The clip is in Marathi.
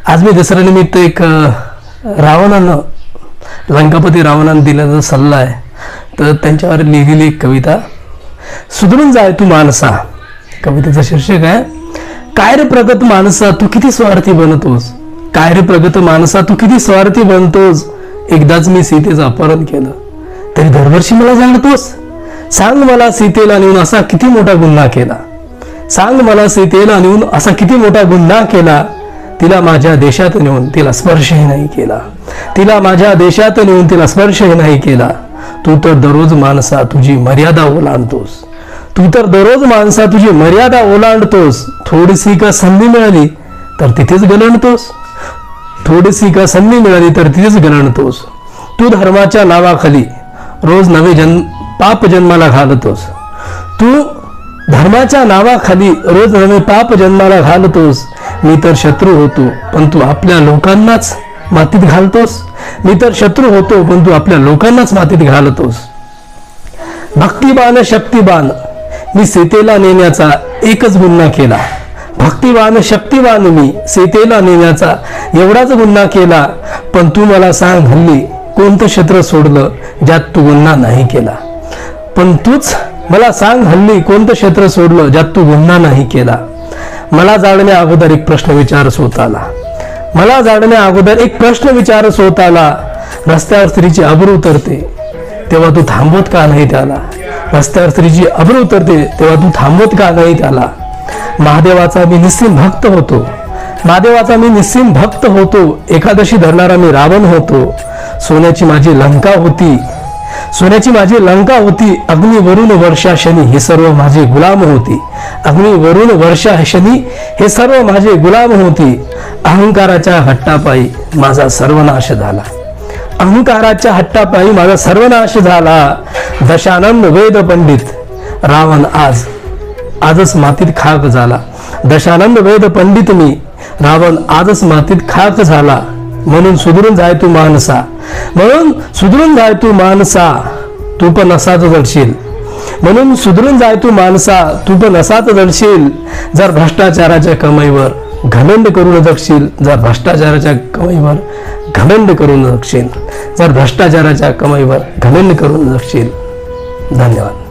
आज मी दसऱ्यानिमित्त एक रावणानं लंकापती रावणानं दिलेला सल्ला आहे, तर त्यांच्यावर लिहिलेली एक कविता, सुधरून जाय तू माणसा. कवितेचं शीर्षक आहे, काय रे प्रगत माणसा तू किती स्वार्थी बनतोस, काय रे प्रगत माणसा तू किती स्वार्थी बनतोस. एकदाच मी सीतेचं अपहरण केलं तरी दरवर्षी मला जाणतोस. सांग मला सीतेला नेऊन असा किती मोठा गुन्हा केला, सांग मला सीतेला नेऊन असा किती मोठा गुन्हा केला. तिला माझ्या देशात नेऊन तिला स्पर्शही नाही केला, तिला माझ्या देशात नेऊन तिला स्पर्शही नाही केला. तू तर दररोज माणसा तुझी मर्यादा ओलांडतोस, तू तर दररोज माणसा तुझी मर्यादा ओलांडतोस. थोडीशी का संधी मिळाली तर तिथेच गलणतोस, थोडीशी का संधी मिळाली तर तिथेच गलणतोस. तू धर्माच्या नावाखाली रोज नवे पाप जन्माला घालतोस, तू धर्माच्या नावाखाली रोज नवे पाप जन्माला घालतोस. मी तर शत्रू होतो पण तू आपल्या लोकांनाच मातीत घालतोस, मी तर शत्रू होतो पण तू आपल्या लोकांनाच मातीत घालतोस. भक्तिवान शक्तिवान मी सीतेला नेण्याचा एकच गुन्हा केला, भक्तिवान शक्तिवान मी सीतेला नेण्याचा एवढाच गुन्हा केला. पण तू मला सांग हल्ली कोणतं क्षेत्र सोडलं ज्यात तू गुन्हा नाही केला, पण तूच मला सांग हल्ली कोणतं क्षेत्र सोडलं ज्यात तू गुन्हा नाही केला. मला जाणण्या अगोदर एक प्रश्न विचारस होत आला, मला जाणण्या अगोदर एक प्रश्न विचारस होत आला. रस्त्यावर स्त्रीची अब्रू उतरते तेव्हा तू थांबवत का नाही त्याला, रस्त्यावर स्त्रीची अब्रू उतरते तेव्हा तू थांबवत का नाही त्याला. महादेवाचा मी निस्सीम भक्त होतो, महादेवाचा मी निस्सीम भक्त होतो. एकादशी धरणारा मी रावण होतो. सोन्याची माझी लंका होती, सोन्याची माझी लंका होती. अग्नी वरून वर्षा शनी हे सर्व माझे गुलाम होती, अग्नी वरून वर्षा शनी हे सर्व माझे गुलाम होती. अहंकाराच्या हट्टापायी माझा सर्वनाश झाला, अहंकाराच्या हट्टापायी माझा सर्वनाश झाला. दशानंद वेद पंडित रावण आजच मातीत खाक झाला, दशानंद वेद पंडित मी रावण आजच मातीत खाक झाला. म्हणून सुधरून जाय तू माणसा, म्हणून सुधरून जाय तू माणसा तू पण असाच जडशील, म्हणून सुधरून जाय तू माणसा तू पण असाच जडशील. जर भ्रष्टाचाराच्या कमाईवर घमंड करून जगशील, जर भ्रष्टाचाराच्या कमाईवर घमंड करून जगशील, जर भ्रष्टाचाराच्या कमाईवर घमंड करून जगशील. धन्यवाद.